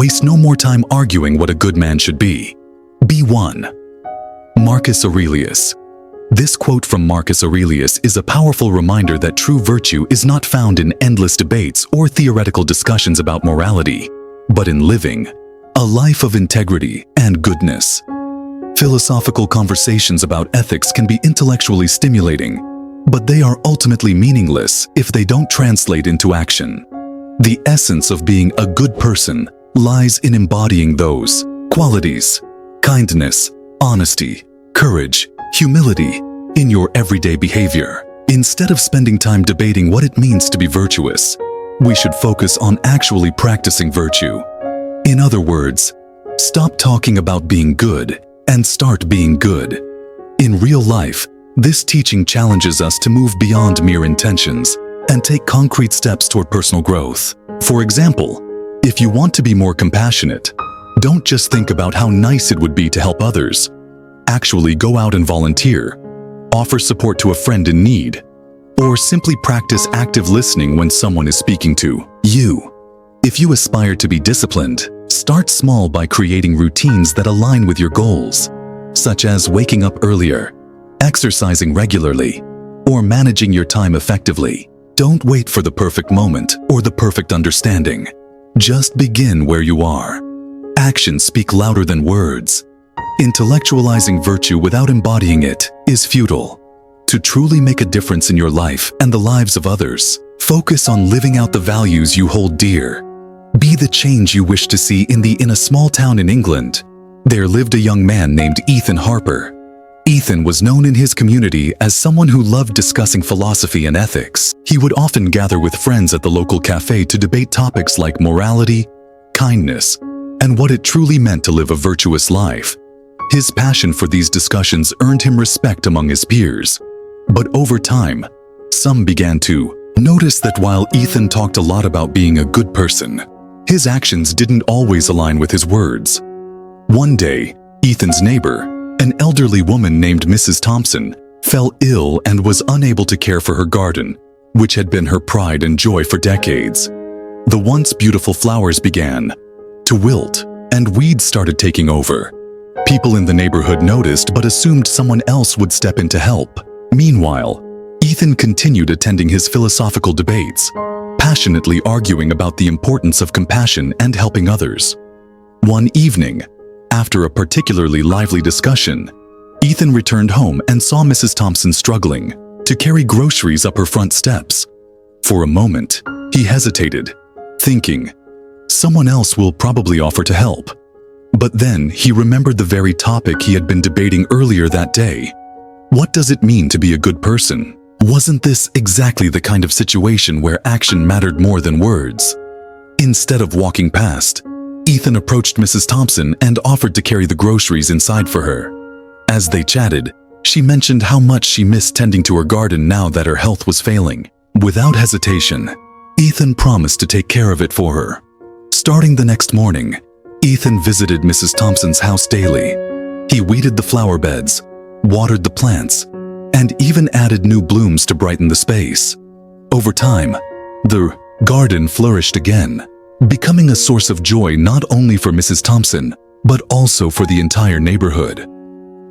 Waste no more time arguing what a good man should be. Be one. Marcus Aurelius. This quote from Marcus Aurelius is a powerful reminder that true virtue is not found in endless debates or theoretical discussions about morality, but in living a life of integrity and goodness. Philosophical conversations about ethics can be intellectually stimulating, but they are ultimately meaningless if they don't translate into action. The essence of being a good person lies in embodying those qualities: kindness, honesty, courage, humility in your everyday behavior. Instead of spending time debating what it means to be virtuous, we should focus on actually practicing virtue. In other words, stop talking about being good and start being good. In real life, this teaching challenges us to move beyond mere intentions and take concrete steps toward personal growth. For example, if you want to be more compassionate, don't just think about how nice it would be to help others. Actually go out and volunteer, offer support to a friend in need, or simply practice active listening when someone is speaking to you. If you aspire to be disciplined, start small by creating routines that align with your goals, such as waking up earlier, exercising regularly, or managing your time effectively. Don't wait for the perfect moment or the perfect understanding. Just begin where you are. Actions speak louder than words. Intellectualizing virtue without embodying it is futile. To truly make a difference in your life and the lives of others, focus on living out the values you hold dear. Be the change you wish to see in a small town in England. There lived a young man named Ethan Harper. Ethan was known in his community as someone who loved discussing philosophy and ethics. He would often gather with friends at the local cafe to debate topics like morality, kindness, and what it truly meant to live a virtuous life. His passion for these discussions earned him respect among his peers. But over time, some began to notice that while Ethan talked a lot about being a good person, his actions didn't always align with his words. One day, Ethan's neighbor, an elderly woman named Mrs. Thompson, fell ill and was unable to care for her garden, which had been her pride and joy for decades. The once beautiful flowers began to wilt, and weeds started taking over. People in the neighborhood noticed but assumed someone else would step in to help. Meanwhile, Ethan continued attending his philosophical debates, passionately arguing about the importance of compassion and helping others. One evening, after a particularly lively discussion, Ethan returned home and saw Mrs. Thompson struggling to carry groceries up her front steps. For a moment, he hesitated, thinking, someone else will probably offer to help. But then he remembered the very topic he had been debating earlier that day. What does it mean to be a good person? Wasn't this exactly the kind of situation where action mattered more than words? Instead of walking past, Ethan approached Mrs. Thompson and offered to carry the groceries inside for her. As they chatted, she mentioned how much she missed tending to her garden now that her health was failing. Without hesitation, Ethan promised to take care of it for her. Starting the next morning, Ethan visited Mrs. Thompson's house daily. He weeded the flower beds, watered the plants, and even added new blooms to brighten the space. Over time, the garden flourished again, becoming a source of joy not only for Mrs. Thompson, but also for the entire neighborhood.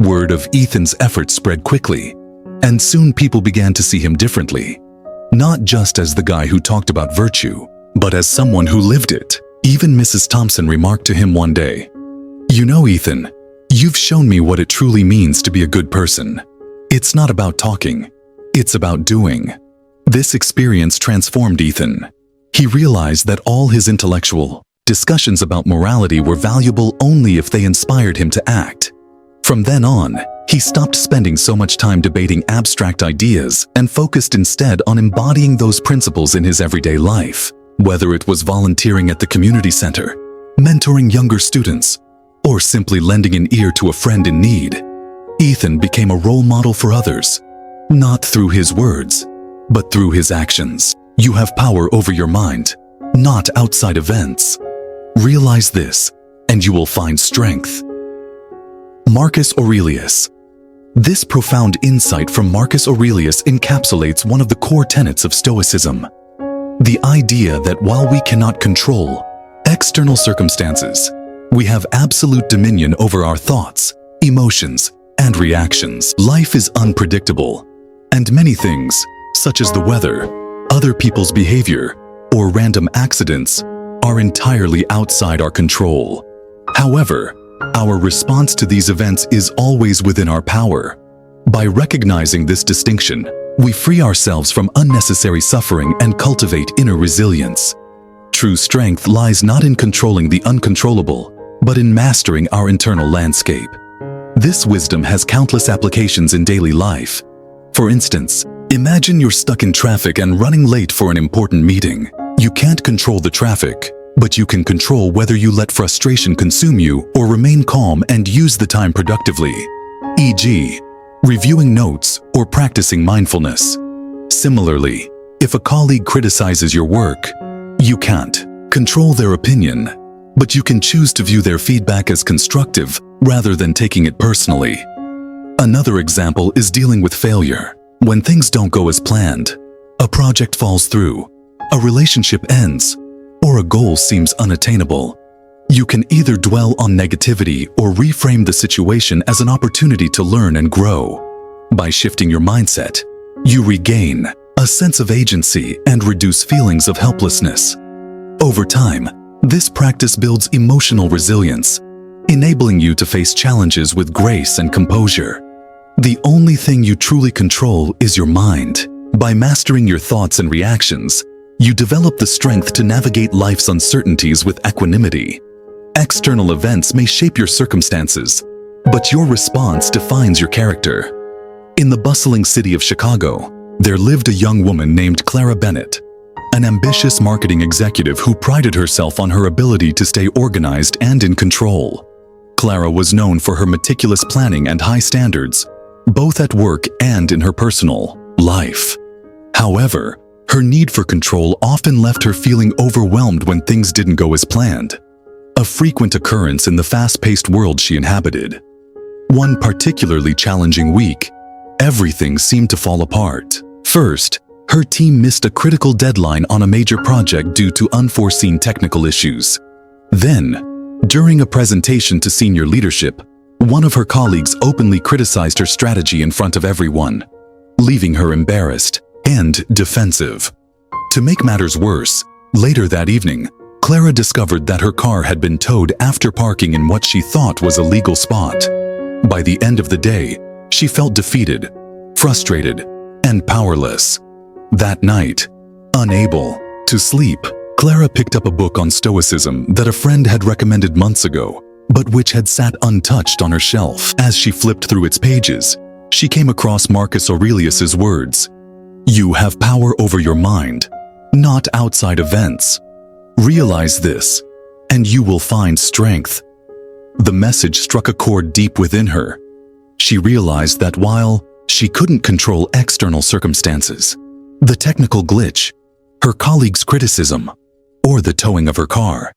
Word of Ethan's efforts spread quickly, and soon people began to see him differently. Not just as the guy who talked about virtue, but as someone who lived it. Even Mrs. Thompson remarked to him one day, "You know, Ethan, you've shown me what it truly means to be a good person. It's not about talking, it's about doing." This experience transformed Ethan. He realized that all his intellectual discussions about morality were valuable only if they inspired him to act. From then on, he stopped spending so much time debating abstract ideas and focused instead on embodying those principles in his everyday life. Whether it was volunteering at the community center, mentoring younger students, or simply lending an ear to a friend in need, Ethan became a role model for others, not through his words, but through his actions. You have power over your mind, not outside events. Realize this, and you will find strength. Marcus Aurelius. This profound insight from Marcus Aurelius encapsulates one of the core tenets of Stoicism. The idea that while we cannot control External circumstances. We have absolute dominion over our thoughts, emotions, and reactions. Life is unpredictable, and many things, such as the weather, other people's behavior, or random accidents, are entirely outside our control. However, our response to these events is always within our power. By recognizing this distinction, we free ourselves from unnecessary suffering and cultivate inner resilience. True strength lies not in controlling the uncontrollable, but in mastering our internal landscape. This wisdom has countless applications in daily life. For instance, imagine you're stuck in traffic and running late for an important meeting. You can't control the traffic, but you can control whether you let frustration consume you or remain calm and use the time productively, e.g., reviewing notes or practicing mindfulness. Similarly, if a colleague criticizes your work, you can't control their opinion, but you can choose to view their feedback as constructive rather than taking it personally. Another example is dealing with failure. When things don't go as planned, a project falls through, a relationship ends, or a goal seems unattainable, you can either dwell on negativity or reframe the situation as an opportunity to learn and grow. By shifting your mindset, you regain a sense of agency and reduce feelings of helplessness. Over time, this practice builds emotional resilience, enabling you to face challenges with grace and composure. The only thing you truly control is your mind. By mastering your thoughts and reactions, you develop the strength to navigate life's uncertainties with equanimity. External events may shape your circumstances, but your response defines your character. In the bustling city of Chicago, there lived a young woman named Clara Bennett, an ambitious marketing executive who prided herself on her ability to stay organized and in control. Clara was known for her meticulous planning and high standards, both at work and in her personal life. However, her need for control often left her feeling overwhelmed when things didn't go as planned, a frequent occurrence in the fast-paced world she inhabited. One particularly challenging week, everything seemed to fall apart. First, her team missed a critical deadline on a major project due to unforeseen technical issues. Then, during a presentation to senior leadership, one of her colleagues openly criticized her strategy in front of everyone, leaving her embarrassed and defensive. To make matters worse, later that evening, Clara discovered that her car had been towed after parking in what she thought was a legal spot. By the end of the day, she felt defeated, frustrated, and powerless. That night, unable to sleep, Clara picked up a book on Stoicism that a friend had recommended months ago, but which had sat untouched on her shelf. As she flipped through its pages, she came across Marcus Aurelius's words, "You have power over your mind, not outside events. Realize this, and you will find strength." The message struck a chord deep within her. She realized that while she couldn't control external circumstances, the technical glitch, her colleague's criticism, or the towing of her car,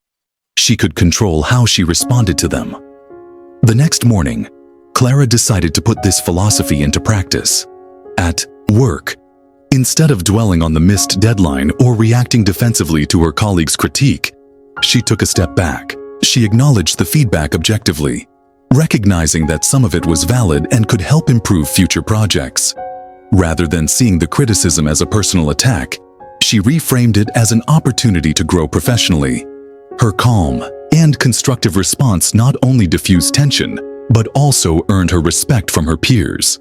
she could control how she responded to them. The next morning, Clara decided to put this philosophy into practice. At work, instead of dwelling on the missed deadline or reacting defensively to her colleague's critique, she took a step back. She acknowledged the feedback objectively, recognizing that some of it was valid and could help improve future projects. Rather than seeing the criticism as a personal attack, she reframed it as an opportunity to grow professionally. Her calm and constructive response not only diffused tension, but also earned her respect from her peers.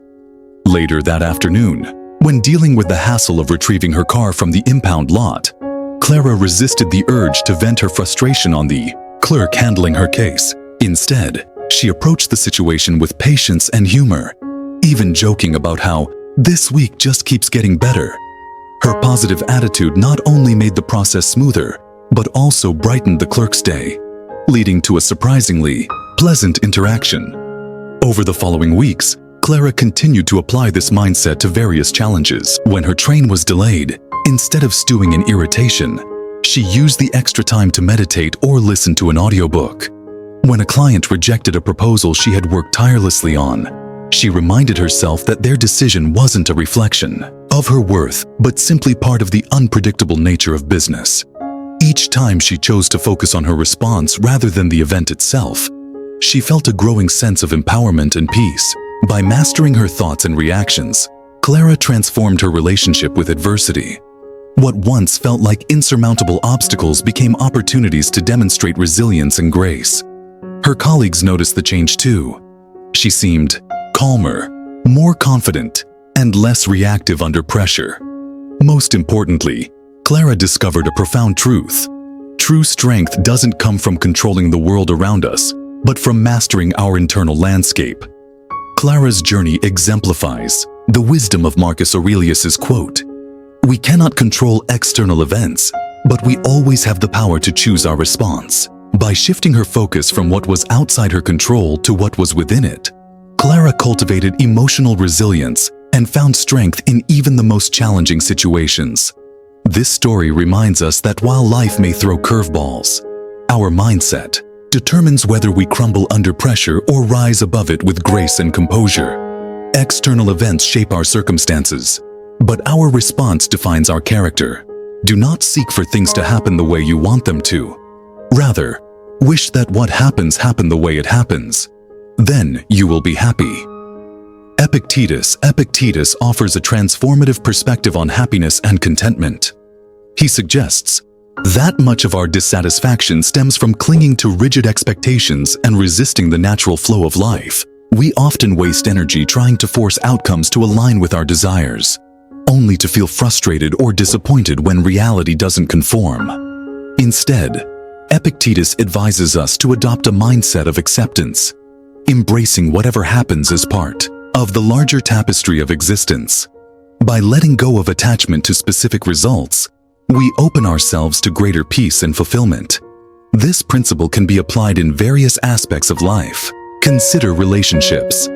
Later that afternoon, when dealing with the hassle of retrieving her car from the impound lot, Clara resisted the urge to vent her frustration on the clerk handling her case. Instead, she approached the situation with patience and humor, even joking about how this week just keeps getting better. Her positive attitude not only made the process smoother, but also brightened the clerk's day, leading to a surprisingly pleasant interaction. Over the following weeks, Clara continued to apply this mindset to various challenges. When her train was delayed, instead of stewing in irritation, she used the extra time to meditate or listen to an audiobook. When a client rejected a proposal she had worked tirelessly on, she reminded herself that their decision wasn't a reflection of her worth, but simply part of the unpredictable nature of business. Each time she chose to focus on her response rather than the event itself, she felt a growing sense of empowerment and peace. By mastering her thoughts and reactions, Clara transformed her relationship with adversity. What once felt like insurmountable obstacles became opportunities to demonstrate resilience and grace. Her colleagues noticed the change too. She seemed calmer, more confident, and less reactive under pressure. Most importantly, Clara discovered a profound truth. True strength doesn't come from controlling the world around us, but from mastering our internal landscape. Clara's journey exemplifies the wisdom of Marcus Aurelius's quote, "We cannot control external events, but we always have the power to choose our response." By shifting her focus from what was outside her control to what was within it, Clara cultivated emotional resilience and found strength in even the most challenging situations. This story reminds us that while life may throw curveballs, our mindset determines whether we crumble under pressure or rise above it with grace and composure. External events shape our circumstances, but our response defines our character. Do not seek for things to happen the way you want them to. Rather, wish that what happens happen the way it happens. Then you will be happy. Epictetus offers a transformative perspective on happiness and contentment. He suggests that much of our dissatisfaction stems from clinging to rigid expectations and resisting the natural flow of life. We often waste energy trying to force outcomes to align with our desires, only to feel frustrated or disappointed when reality doesn't conform. Instead, Epictetus advises us to adopt a mindset of acceptance, embracing whatever happens as part of the larger tapestry of existence. By letting go of attachment to specific results, we open ourselves to greater peace and fulfillment. This principle can be applied in various aspects of life. Consider relationships.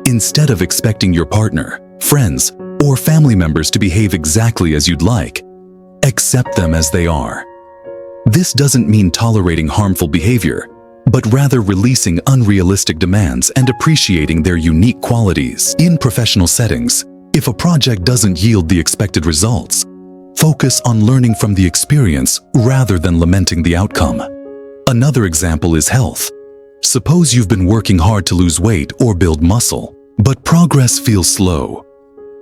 Instead of expecting your partner, friends, or family members to behave exactly as you'd like, accept them as they are. This doesn't mean tolerating harmful behavior, but rather releasing unrealistic demands and appreciating their unique qualities. In professional settings, if a project doesn't yield the expected results, focus on learning from the experience rather than lamenting the outcome. Another example is health. Suppose you've been working hard to lose weight or build muscle, but progress feels slow.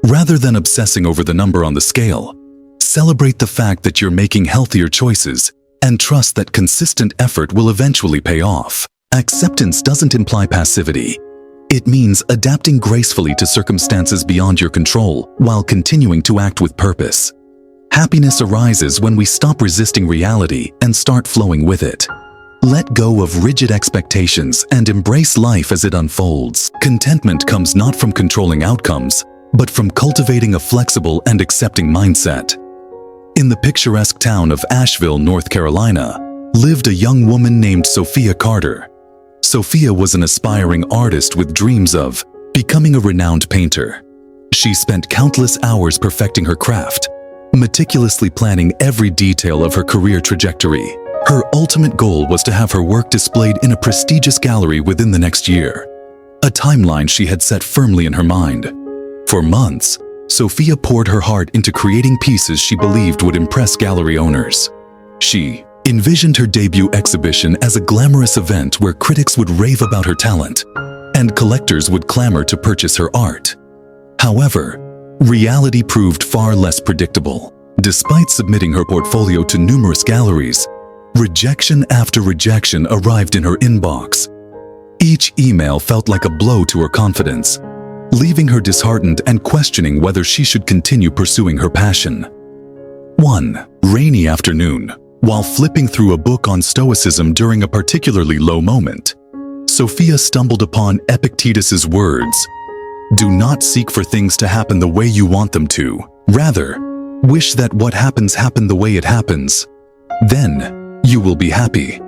Rather than obsessing over the number on the scale, celebrate the fact that you're making healthier choices and trust that consistent effort will eventually pay off. Acceptance doesn't imply passivity. It means adapting gracefully to circumstances beyond your control while continuing to act with purpose. Happiness arises when we stop resisting reality and start flowing with it. Let go of rigid expectations and embrace life as it unfolds. Contentment comes not from controlling outcomes, but from cultivating a flexible and accepting mindset. In the picturesque town of Asheville, North Carolina, lived a young woman named Sophia Carter. Sophia was an aspiring artist with dreams of becoming a renowned painter. She spent countless hours perfecting her craft, meticulously planning every detail of her career trajectory. Her ultimate goal was to have her work displayed in a prestigious gallery within the next year, a timeline she had set firmly in her mind. For months, Sophia poured her heart into creating pieces she believed would impress gallery owners. She envisioned her debut exhibition as a glamorous event where critics would rave about her talent and collectors would clamor to purchase her art. However, reality proved far less predictable. Despite submitting her portfolio to numerous galleries, rejection after rejection arrived in her inbox. Each email felt like a blow to her confidence, leaving her disheartened and questioning whether she should continue pursuing her passion. One rainy afternoon, while flipping through a book on Stoicism during a particularly low moment, Sophia stumbled upon Epictetus's words, "Do not seek for things to happen the way you want them to. Rather, wish that what happens happen the way it happens. Then you will be happy."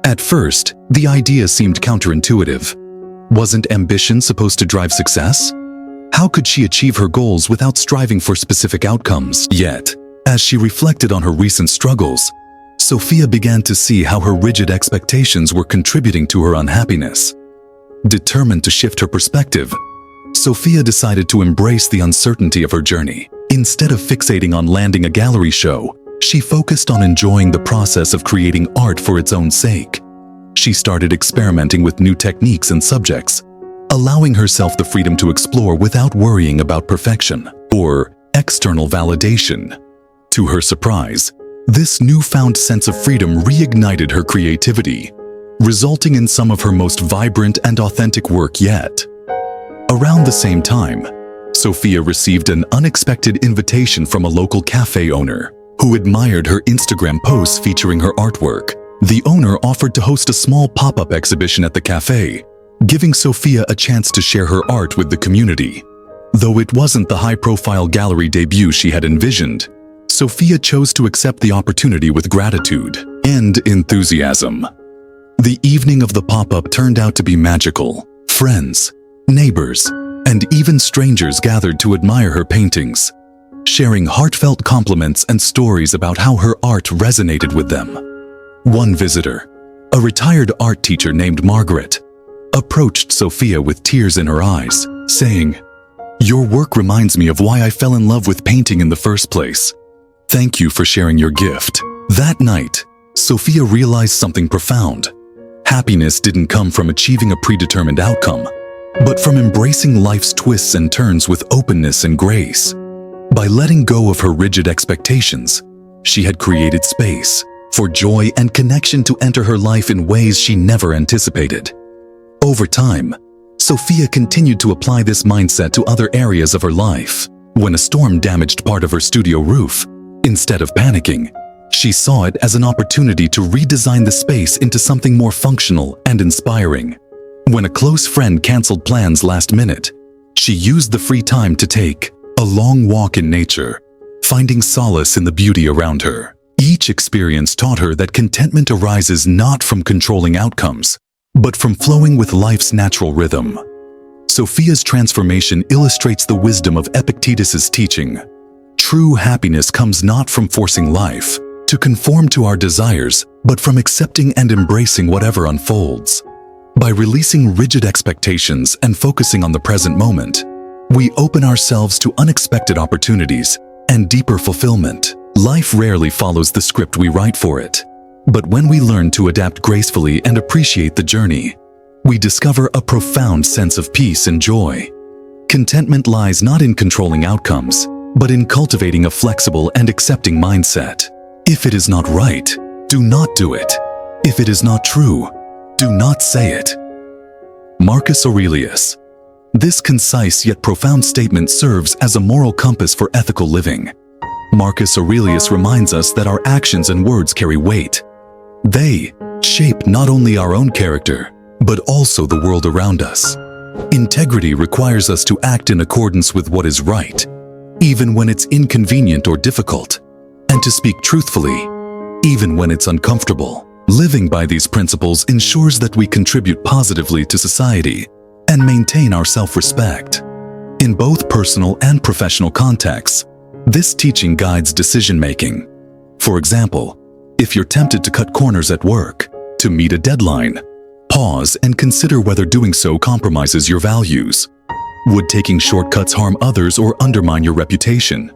At first, the idea seemed counterintuitive. Wasn't ambition supposed to drive success? How could she achieve her goals without striving for specific outcomes? Yet, as she reflected on her recent struggles, Sophia began to see how her rigid expectations were contributing to her unhappiness. Determined to shift her perspective, Sophia decided to embrace the uncertainty of her journey. Instead of fixating on landing a gallery show, She focused on enjoying the process of creating art for its own sake. She started experimenting with new techniques and subjects, allowing herself the freedom to explore without worrying about perfection or external validation. To her surprise, this newfound sense of freedom reignited her creativity, resulting in some of her most vibrant and authentic work yet. Around the same time, Sophia received an unexpected invitation from a local cafe owner who admired her Instagram posts featuring her artwork. The owner offered to host a small pop-up exhibition at the cafe, giving Sophia a chance to share her art with the community. Though it wasn't the high-profile gallery debut she had envisioned, Sophia chose to accept the opportunity with gratitude and enthusiasm. The evening of the pop-up turned out to be magical. Friends, neighbors, and even strangers gathered to admire her paintings, sharing heartfelt compliments and stories about how her art resonated with them. One visitor, a retired art teacher named Margaret, approached Sophia with tears in her eyes, saying, "Your work reminds me of why I fell in love with painting in the first place. Thank you for sharing your gift." That night, Sophia realized something profound. Happiness didn't come from achieving a predetermined outcome, but from embracing life's twists and turns with openness and grace. By letting go of her rigid expectations, she had created space for joy and connection to enter her life in ways she never anticipated. Over time, Sophia continued to apply this mindset to other areas of her life. When a storm damaged part of her studio roof, instead of panicking, she saw it as an opportunity to redesign the space into something more functional and inspiring. When a close friend canceled plans last minute, she used the free time to take a long walk in nature, finding solace in the beauty around her. Each experience taught her that contentment arises not from controlling outcomes, but from flowing with life's natural rhythm. Sophia's transformation illustrates the wisdom of Epictetus's teaching. True happiness comes not from forcing life to conform to our desires, but from accepting and embracing whatever unfolds. By releasing rigid expectations and focusing on the present moment, we open ourselves to unexpected opportunities and deeper fulfillment. Life rarely follows the script we write for it, but when we learn to adapt gracefully and appreciate the journey, we discover a profound sense of peace and joy. Contentment lies not in controlling outcomes, but in cultivating a flexible and accepting mindset. If it is not right, do not do it. If it is not true, do not say it. Marcus Aurelius. This concise yet profound statement serves as a moral compass for ethical living. Marcus Aurelius reminds us that our actions and words carry weight. They shape not only our own character, but also the world around us. Integrity requires us to act in accordance with what is right, even when it's inconvenient or difficult, and to speak truthfully, even when it's uncomfortable. Living by these principles ensures that we contribute positively to society and maintain our self-respect. In both personal and professional contexts, this teaching guides decision-making. For example, if you're tempted to cut corners at work to meet a deadline, pause and consider whether doing so compromises your values. Would taking shortcuts harm others or undermine your reputation?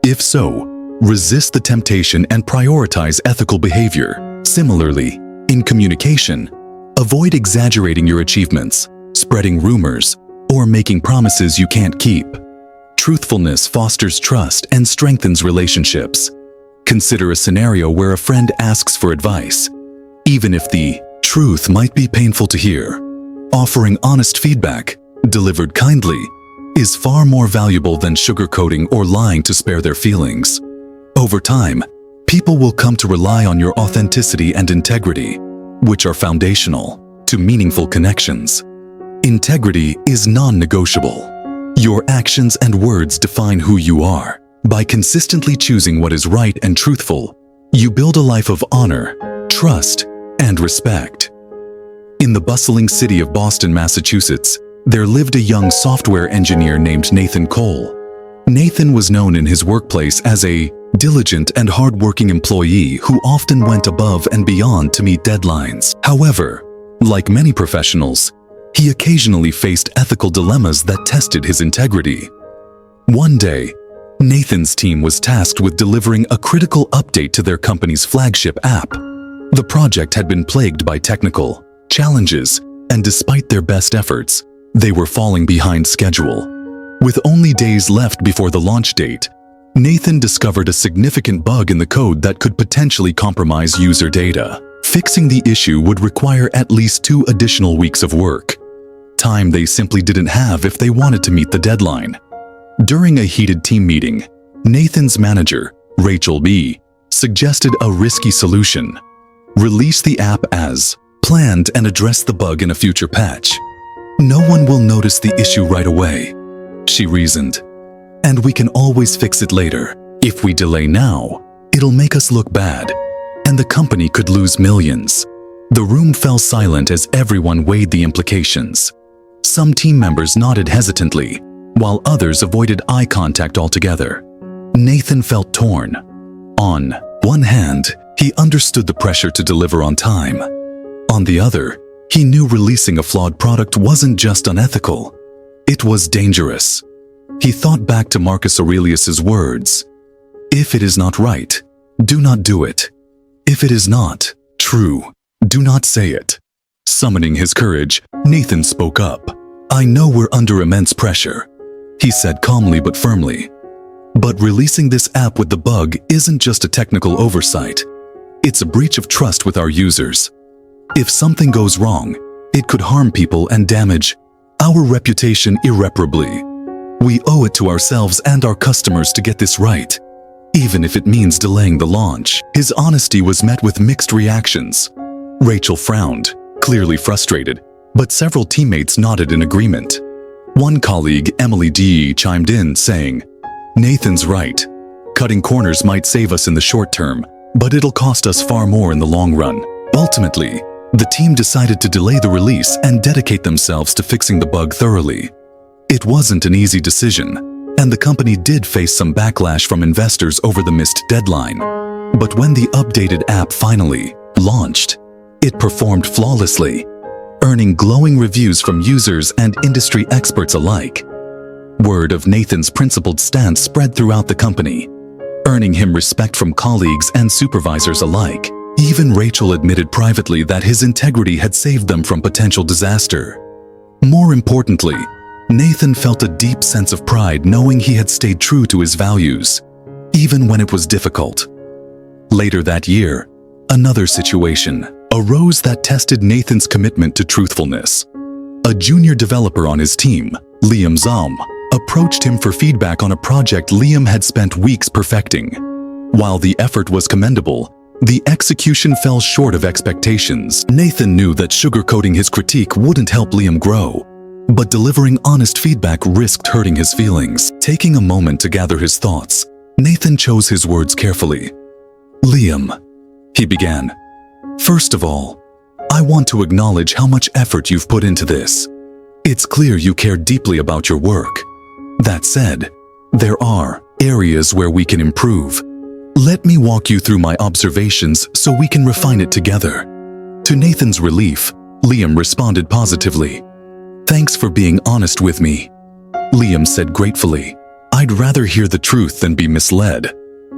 If so, resist the temptation and prioritize ethical behavior. Similarly, in communication, avoid exaggerating your achievements, spreading rumors, or making promises you can't keep. Truthfulness fosters trust and strengthens relationships. Consider a scenario where a friend asks for advice, even if the truth might be painful to hear. Offering honest feedback, delivered kindly, is far more valuable than sugarcoating or lying to spare their feelings. Over time, people will come to rely on your authenticity and integrity, which are foundational to meaningful connections. Integrity is non-negotiable. Your actions and words define who you are. By consistently choosing what is right and truthful, you build a life of honor, trust, and respect. In the bustling city of Boston, Massachusetts, there lived a young software engineer named Nathan Cole. Nathan was known in his workplace as a diligent and hardworking employee who often went above and beyond to meet deadlines. However, like many professionals, he occasionally faced ethical dilemmas that tested his integrity. One day, Nathan's team was tasked with delivering a critical update to their company's flagship app. The project had been plagued by technical challenges, and despite their best efforts, they were falling behind schedule. With only days left before the launch date, Nathan discovered a significant bug in the code that could potentially compromise user data. Fixing the issue would require at least 2 additional weeks of work, time they simply didn't have if they wanted to meet the deadline. During a heated team meeting, Nathan's manager, Rachel B., suggested a risky solution. Release the app as planned and address the bug in a future patch. No one will notice the issue right away, she reasoned. And we can always fix it later. If we delay now, it'll make us look bad, and the company could lose millions. The room fell silent as everyone weighed the implications. Some team members nodded hesitantly, while others avoided eye contact altogether. Nathan felt torn. On one hand, he understood the pressure to deliver on time. On the other, he knew releasing a flawed product wasn't just unethical. It was dangerous. He thought back to Marcus Aurelius's words, "If it is not right, do not do it. If it is not true, do not say it." Summoning his courage, Nathan spoke up. "I know we're under immense pressure," he said calmly but firmly. "But releasing this app with the bug isn't just a technical oversight. It's a breach of trust with our users. If something goes wrong, it could harm people and damage our reputation irreparably. We owe it to ourselves and our customers to get this right, even if it means delaying the launch." His honesty was met with mixed reactions. Rachel frowned, clearly frustrated, but several teammates nodded in agreement. One colleague, Emily D., chimed in, saying, "Nathan's right. Cutting corners might save us in the short term, but it'll cost us far more in the long run." Ultimately, the team decided to delay the release and dedicate themselves to fixing the bug thoroughly. It wasn't an easy decision, and the company did face some backlash from investors over the missed deadline. But when the updated app finally launched, it performed flawlessly, earning glowing reviews from users and industry experts alike. Word of Nathan's principled stance spread throughout the company, earning him respect from colleagues and supervisors alike. Even Rachel admitted privately that his integrity had saved them from potential disaster. More importantly, Nathan felt a deep sense of pride knowing he had stayed true to his values, even when it was difficult. Later that year, another situation arose that tested Nathan's commitment to truthfulness. A junior developer on his team, Liam Zaum, approached him for feedback on a project Liam had spent weeks perfecting. While the effort was commendable, the execution fell short of expectations. Nathan knew that sugarcoating his critique wouldn't help Liam grow, but delivering honest feedback risked hurting his feelings. Taking a moment to gather his thoughts, Nathan chose his words carefully. "Liam," he began, "first of all, I want to acknowledge how much effort you've put into this. It's clear you care deeply about your work. That said, there are areas where we can improve. Let me walk you through my observations so we can refine it together." To Nathan's relief, Liam responded positively. "Thanks for being honest with me," Liam said gratefully. "I'd rather hear the truth than be misled.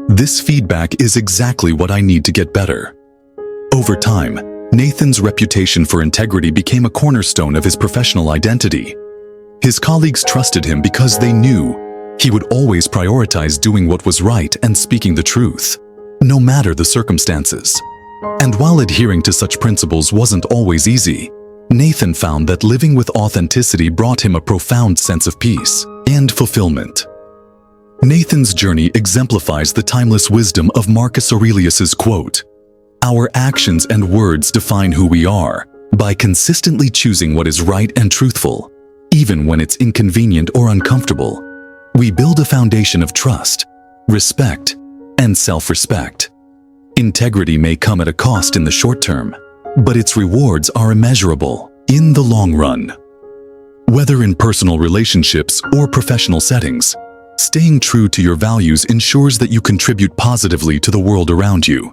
This feedback is exactly what I need to get better." Over time, Nathan's reputation for integrity became a cornerstone of his professional identity. His colleagues trusted him because they knew he would always prioritize doing what was right and speaking the truth, no matter the circumstances. And while adhering to such principles wasn't always easy, Nathan found that living with authenticity brought him a profound sense of peace and fulfillment. Nathan's journey exemplifies the timeless wisdom of Marcus Aurelius's quote, "Our actions and words define who we are. By consistently choosing what is right and truthful, even when it's inconvenient or uncomfortable, we build a foundation of trust, respect, and self-respect." Integrity may come at a cost in the short term, but its rewards are immeasurable in the long run. Whether in personal relationships or professional settings, staying true to your values ensures that you contribute positively to the world around you.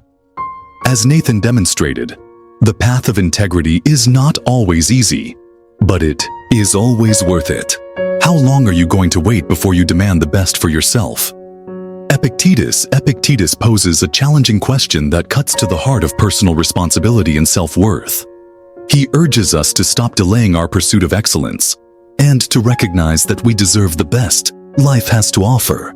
As Nathan demonstrated, the path of integrity is not always easy, but it is always worth it. How long are you going to wait before you demand the best for yourself? Epictetus poses a challenging question that cuts to the heart of personal responsibility and self-worth. He urges us to stop delaying our pursuit of excellence and to recognize that we deserve the best life has to offer,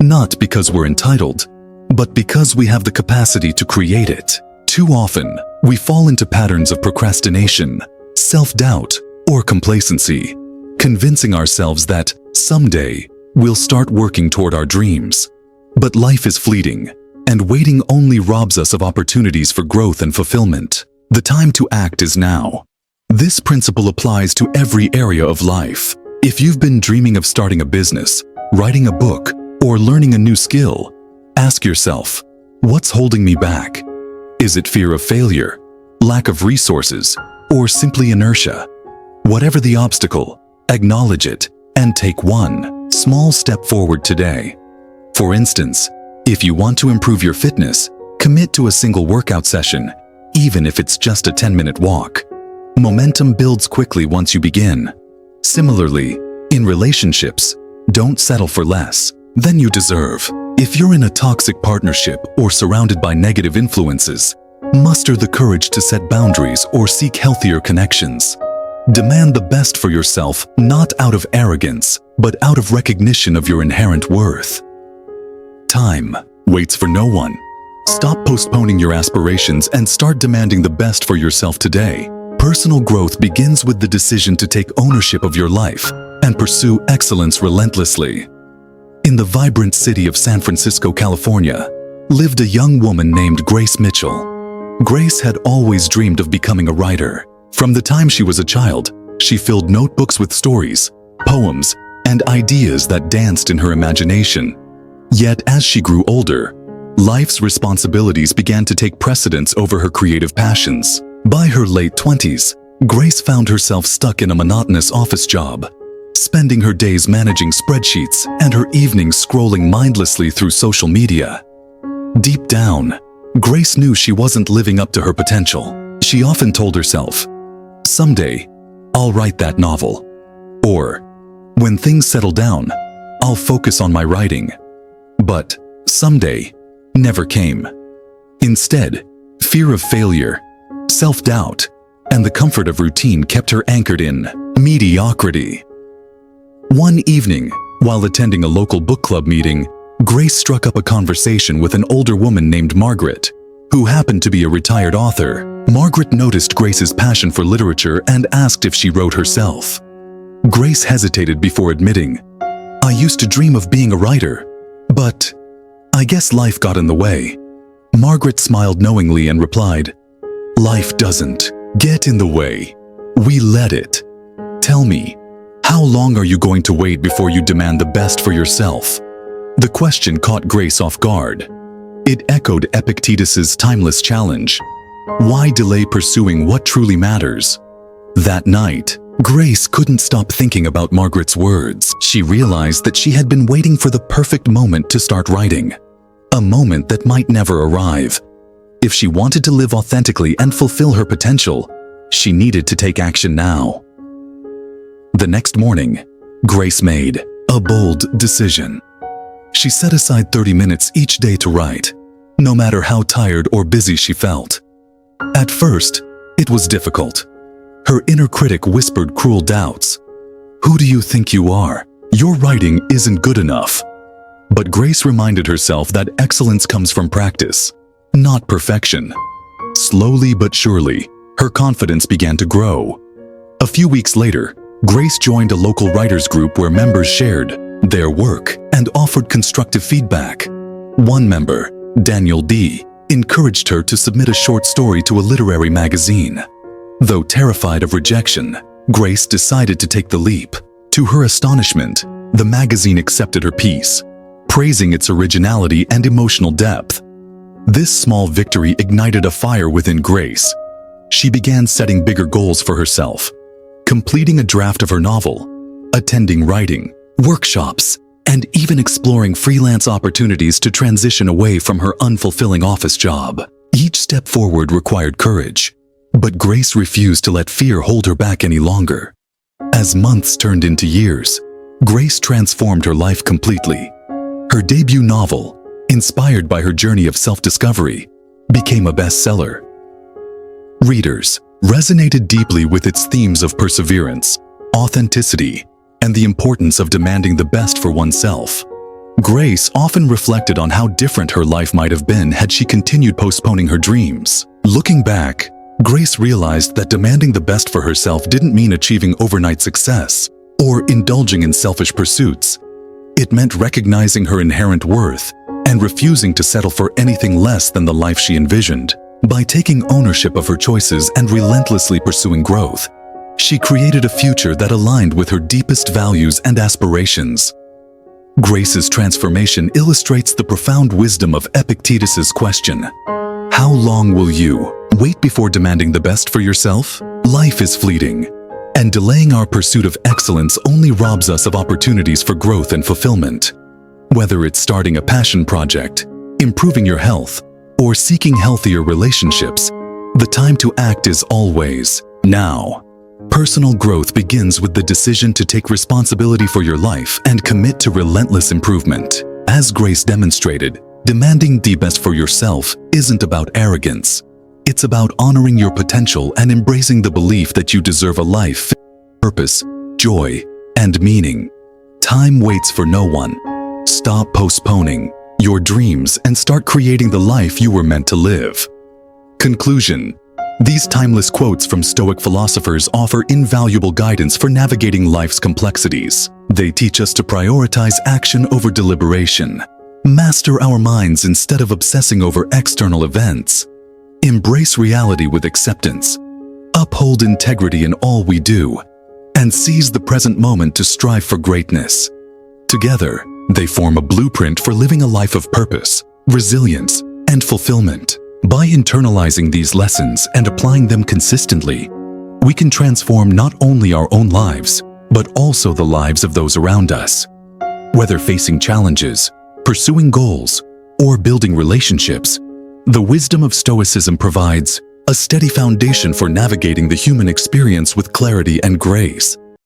not because we're entitled, but because we have the capacity to create it. Too often, we fall into patterns of procrastination, self-doubt, or complacency, convincing ourselves that someday we'll start working toward our dreams. But life is fleeting, and waiting only robs us of opportunities for growth and fulfillment. The time to act is now. This principle applies to every area of life. If you've been dreaming of starting a business, writing a book, or learning a new skill, ask yourself, what's holding me back? Is it fear of failure, lack of resources, or simply inertia? Whatever the obstacle, acknowledge it and take one small step forward today. For instance, if you want to improve your fitness, commit to a single workout session, even if it's just a 10-minute walk. Momentum builds quickly once you begin. Similarly, in relationships, don't settle for less than you deserve. If you're in a toxic partnership or surrounded by negative influences, muster the courage to set boundaries or seek healthier connections. Demand the best for yourself, not out of arrogance, but out of recognition of your inherent worth. Time waits for no one. Stop postponing your aspirations and start demanding the best for yourself today. Personal growth begins with the decision to take ownership of your life and pursue excellence relentlessly. In the vibrant city of San Francisco, California, lived a young woman named Grace Mitchell. Grace had always dreamed of becoming a writer. From the time she was a child, she filled notebooks with stories, poems, and ideas that danced in her imagination. Yet as she grew older, life's responsibilities began to take precedence over her creative passions. By her late 20s, Grace found herself stuck in a monotonous office job, spending her days managing spreadsheets and her evenings scrolling mindlessly through social media. Deep down, Grace knew she wasn't living up to her potential. She often told herself, "Someday, I'll write that novel." Or, "When things settle down, I'll focus on my writing." But someday never came. Instead, fear of failure, self-doubt, and the comfort of routine kept her anchored in mediocrity. One evening, while attending a local book club meeting, Grace struck up a conversation with an older woman named Margaret, who happened to be a retired author. Margaret noticed Grace's passion for literature and asked if she wrote herself. Grace hesitated before admitting, "I used to dream of being a writer, but I guess life got in the way." Margaret smiled knowingly and replied, "Life doesn't get in the way. We let it. Tell me, how long are you going to wait before you demand the best for yourself?" The question caught Grace off guard. It echoed Epictetus's timeless challenge. Why delay pursuing what truly matters? That night, Grace couldn't stop thinking about Margaret's words. She realized that she had been waiting for the perfect moment to start writing, a moment that might never arrive. If she wanted to live authentically and fulfill her potential, she needed to take action now. The next morning, Grace made a bold decision. She set aside 30 minutes each day to write, no matter how tired or busy she felt. At first, it was difficult. Her inner critic whispered cruel doubts. "Who do you think you are? Your writing isn't good enough." But Grace reminded herself that excellence comes from practice, not perfection. Slowly but surely, her confidence began to grow. A few weeks later, Grace joined a local writers group where members shared their work and offered constructive feedback. One member, Daniel D., encouraged her to submit a short story to a literary magazine. Though terrified of rejection, Grace decided to take the leap. To her astonishment, the magazine accepted her piece, praising its originality and emotional depth. This small victory ignited a fire within Grace. She began setting bigger goals for herself, completing a draft of her novel, attending writing workshops, and even exploring freelance opportunities to transition away from her unfulfilling office job. Each step forward required courage, but Grace refused to let fear hold her back any longer. As months turned into years, Grace transformed her life completely. Her debut novel, inspired by her journey of self-discovery, became a bestseller. Readers resonated deeply with its themes of perseverance, authenticity, and the importance of demanding the best for oneself. Grace often reflected on how different her life might have been had she continued postponing her dreams. Looking back, Grace realized that demanding the best for herself didn't mean achieving overnight success or indulging in selfish pursuits. It meant recognizing her inherent worth and refusing to settle for anything less than the life she envisioned. By taking ownership of her choices and relentlessly pursuing growth, she created a future that aligned with her deepest values and aspirations. Grace's transformation illustrates the profound wisdom of Epictetus's question, "How long will you wait before demanding the best for yourself?" Life is fleeting, and delaying our pursuit of excellence only robs us of opportunities for growth and fulfillment. Whether it's starting a passion project, improving your health, or seeking healthier relationships, the time to act is always now. Personal growth begins with the decision to take responsibility for your life and commit to relentless improvement. As Grace demonstrated, demanding the best for yourself isn't about arrogance. It's about honoring your potential and embracing the belief that you deserve a life filled with purpose, joy, and meaning. Time waits for no one. Stop postponing your dreams and start creating the life you were meant to live. Conclusion: these timeless quotes from Stoic philosophers offer invaluable guidance for navigating life's complexities. They teach us to prioritize action over deliberation, master our minds instead of obsessing over external events, embrace reality with acceptance, uphold integrity in all we do, and seize the present moment to strive for greatness. Together, they form a blueprint for living a life of purpose, resilience, and fulfillment. By internalizing these lessons and applying them consistently, we can transform not only our own lives, but also the lives of those around us. Whether facing challenges, pursuing goals, or building relationships, the wisdom of Stoicism provides a steady foundation for navigating the human experience with clarity and grace.